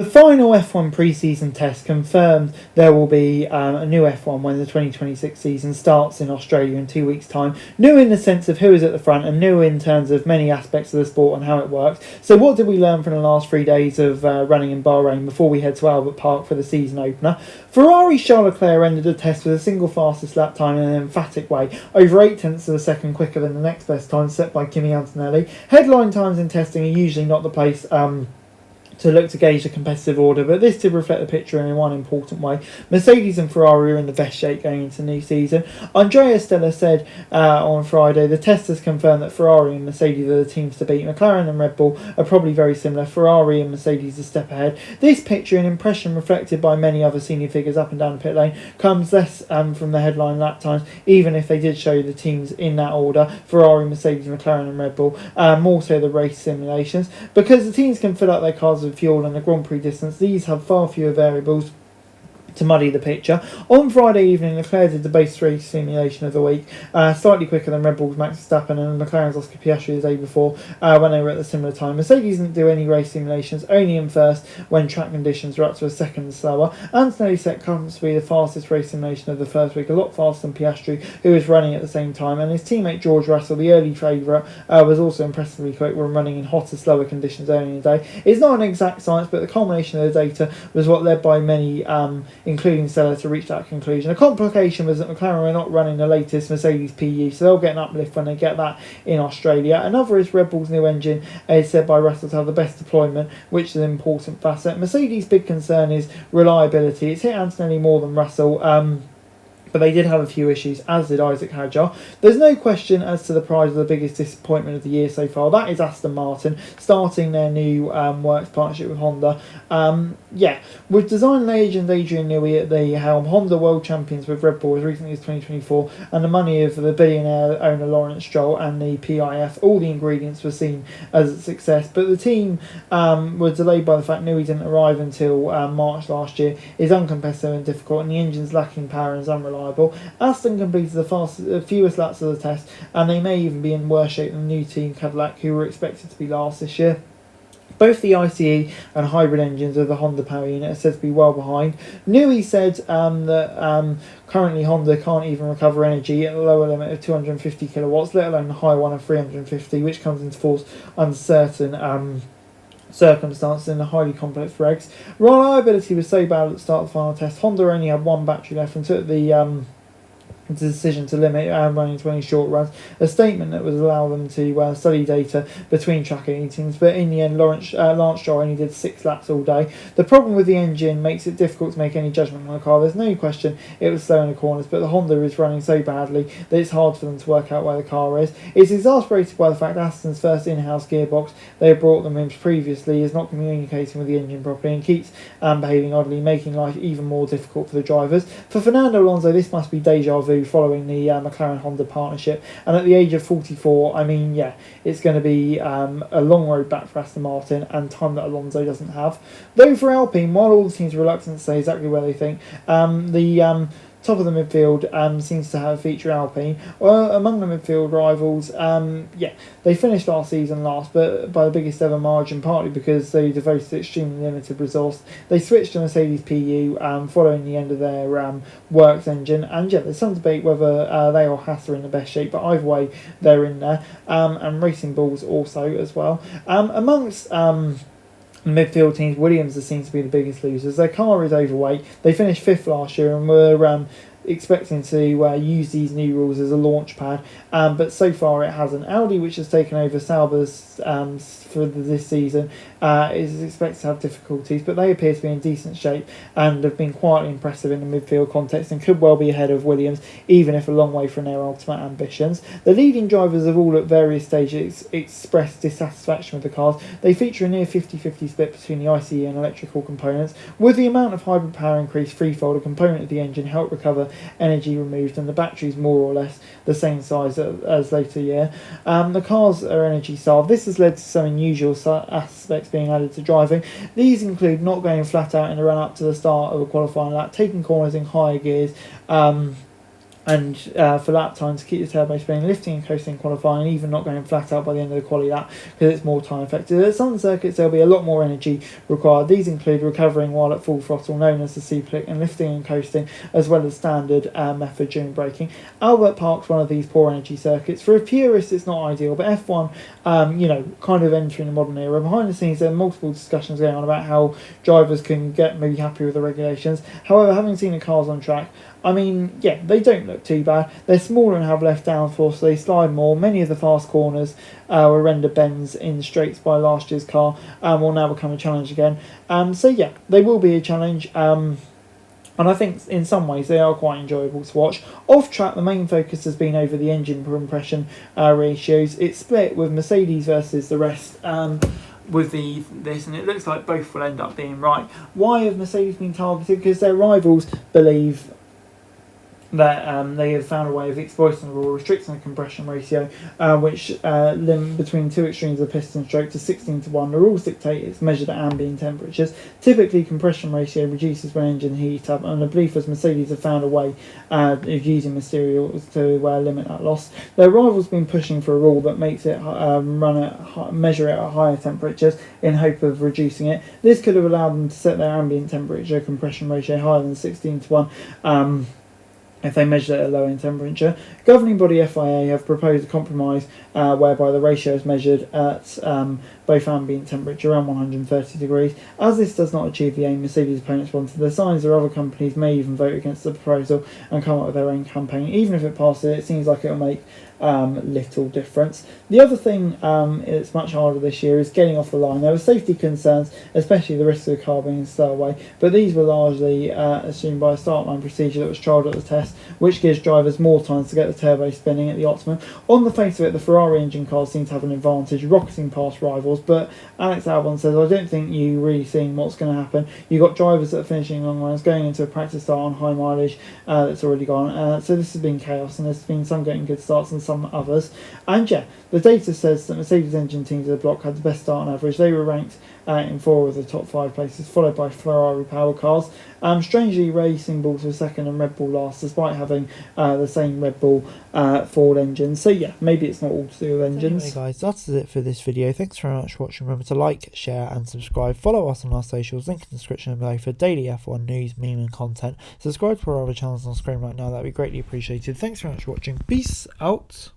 The final F1 pre-season test confirmed there will be a new F1 when the 2026 season starts in Australia in 2 weeks' time. New in the sense of who is at the front and new in terms of many aspects of the sport and how it works. So what did we learn from the last 3 days of running in Bahrain before we head to Albert Park for the season opener? Ferrari's Charles Leclerc ended the test with a single fastest lap time in an emphatic way, over 8 tenths of a second quicker than the next best time set by Kimi Antonelli. Headline times in testing are usually not the place to look to gauge the competitive order, but this did reflect the picture in one important way. Mercedes and Ferrari are in the best shape going into the new season. Andrea Stella said on Friday, the test has confirmed that Ferrari and Mercedes are the teams to beat. McLaren and Red Bull are probably very similar. Ferrari and Mercedes a step ahead. This picture, an impression reflected by many other senior figures up and down the pit lane, comes less from the headline lap times, even if they did show the teams in that order, Ferrari, Mercedes, McLaren and Red Bull, more so the race simulations, because the teams can fill up their cars with fuel and the Grand Prix distance. These have far fewer variables to muddy the picture. On Friday evening, Leclerc did the base race simulation of the week, slightly quicker than Red Bull's Max Verstappen and McLaren's Oscar Piastri the day before when they were at the similar time. Mercedes didn't do any race simulations, only in first when track conditions were up to a second slower. Antonelli set comfortably the fastest race simulation of the first week, a lot faster than Piastri, who was running at the same time, and his teammate George Russell, the early favourite, was also impressively quick when running in hotter, slower conditions early in the day. It's not an exact science, but the culmination of the data was what led by many including Stella, to reach that conclusion. A complication was that McLaren were not running the latest Mercedes PU, so they'll get an uplift when they get that in Australia. Another is Red Bull's new engine is said by Russell to have the best deployment, which is an important facet. Mercedes' big concern is reliability. It's hit Antonelli more than Russell, but they did have a few issues, as did Isaac Hadjar. There's no question as to the prize of the biggest disappointment of the year so far. That is Aston Martin starting their new works partnership with Honda. With design legend Adrian Newey at the helm, Honda world champions with Red Bull as recently as 2024, and the money of the billionaire owner Lawrence Stroll and the PIF, all the ingredients were seen as a success. But the team were delayed by the fact Newey didn't arrive until March last year, is uncompetitive and difficult, and the engine's lacking power and is unreliable. Aston completed the fewest laps of the test, and they may even be in worse shape than the new team Cadillac, who were expected to be last this year. Both the ICE and hybrid engines of the Honda power unit are said to be well behind. Newey said that currently Honda can't even recover energy at the lower limit of 250 kilowatts, let alone the high one of 350, which comes into force under certain circumstances in the highly complex regs. Reliability was so bad at the start of the final test, Honda only had one battery left and took the decision to limit running to any short runs, a statement that would allow them to study data between track meetings, but in the end Lance Stroll only did 6 laps all day. The problem with the engine makes it difficult to make any judgment on the car. There's no question it was slow in the corners, but the Honda is running so badly that it's hard for them to work out where the car is. It's exasperated by the fact Aston's first in-house gearbox they have brought them in previously is not communicating with the engine properly and keeps behaving oddly, making life even more difficult for the drivers. For Fernando Alonso, this must be deja vu following the McLaren-Honda partnership, and at the age of 44, it's going to be a long road back for Aston Martin, and time that Alonso doesn't have. Though for Alpine, while all the teams are reluctant to say exactly where they think, the top of the midfield seems to have feature Alpine. Among the midfield rivals, they finished last season last, but by the biggest ever margin, partly because they devoted extremely limited resource. They switched to Mercedes PU following the end of their works engine, and there's some debate whether they or Haas are in the best shape, but either way, they're in there. And Racing Bulls also as well. Amongst midfield teams, Williams seems to be the biggest losers. Their car is overweight. They finished 5th last year and were expecting to use these new rules as a launch pad, but so far it hasn't. Audi, which has taken over Sauber's for this season, is expected to have difficulties, but they appear to be in decent shape and have been quietly impressive in the midfield context and could well be ahead of Williams, even if a long way from their ultimate ambitions. The leading drivers have all at various stages expressed dissatisfaction with the cars. They feature a near 50-50 split between the ICE and electrical components. With the amount of hybrid power increase threefold, a component of the engine helped recover energy removed, and the batteries more or less the same size as later year. The cars are energy starved. This has led to some unusual aspects being added to driving. These include not going flat out in the run up to the start of a qualifying lap, taking corners in higher gears, and for lap time to keep the turbo spinning, lifting and coasting qualifying, and even not going flat out by the end of the quali lap because it's more time effective. At some circuits there'll be a lot more energy required. These include recovering while at full throttle, known as the C-plick, and lifting and coasting, as well as standard method during braking. Albert Park's one of these poor energy circuits. For a purist it's not ideal, but F1 kind of entering the modern era. Behind the scenes there are multiple discussions going on about how drivers can get maybe happy with the regulations. However, having seen the cars on track, I mean, yeah, they don't look too bad. They're smaller and have less downforce, so they slide more. Many of the fast corners were rendered bends in straights by last year's car, will now become a challenge again. So yeah, they will be a challenge. And I think in some ways they are quite enjoyable to watch. Off track, the main focus has been over the engine compression ratios. It's split with Mercedes versus the rest. With this, and it looks like both will end up being right. Why have Mercedes been targeted? Because their rivals believe that they have found a way of exploiting the rule, restricting the compression ratio, which limit between two extremes of the piston stroke to 16:1. The rules dictate it's measured at ambient temperatures. Typically, compression ratio reduces when engine heat up, and the belief was Mercedes have found a way of using materials to limit that loss. Their rivals have been pushing for a rule that makes it measure it at higher temperatures in hope of reducing it. This could have allowed them to set their ambient temperature compression ratio higher than 16:1. If they measure it at a lower temperature. Governing body FIA have proposed a compromise whereby the ratio is measured at both ambient temperature around 130 degrees. As this does not achieve the aim Mercedes opponents wanted, their signs or other companies may even vote against the proposal and come up with their own campaign. Even if it passes, it seems like it will make little difference. The other thing that's much harder this year is getting off the line. There were safety concerns, especially the risk of the car being stowed away, but these were largely assumed by a start line procedure that was trialled at the test, which gives drivers more time to get the turbo spinning at the optimum. On the face of it, the Ferrari engine cars seem to have an advantage, rocketing past rivals, but Alex Albon says, I don't think you really seen what's going to happen. You've got drivers that are finishing long runs, going into a practice start on high mileage that's already gone, so this has been chaos, and there's been some getting good starts and some others. And yeah, the data says that Mercedes engine teams of the block had the best start on average. They were ranked in 4 of the top 5 places, followed by Ferrari power cars. Strangely, Racing Bulls were second and Red Bull last, despite having the same Red Bull Ford engines. So yeah, maybe it's not all to do with engines. Anyway guys, that's it for this video. Thanks very much for watching. Remember to like, share and subscribe. Follow us on our socials, link in the description below for daily F1 news, meme and content. Subscribe to our other channels on screen right now, that'd be greatly appreciated. Thanks very much for watching. Peace out.